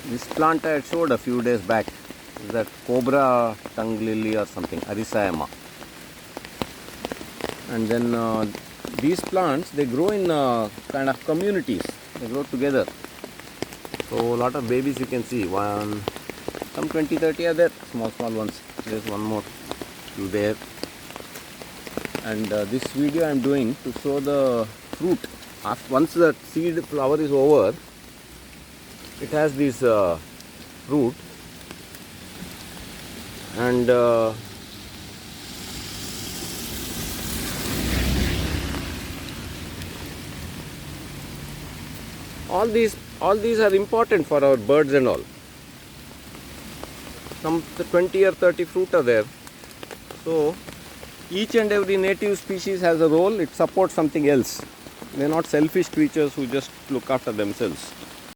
This plant I had showed a few days back is that cobra tongue lily or something, Arisaema. And then these plants, they grow in kind of communities. They grow together. So a lot of babies you can see. Some 20-30 are there, small ones. There's one more, few there. And this video I am doing to show the fruit. Once the seed flower is over, it has this fruit, and all these are important for our birds and all. Some 20 or 30 fruit are there. So each and every native species has a role. It supports something else. They are not selfish creatures who just look after themselves.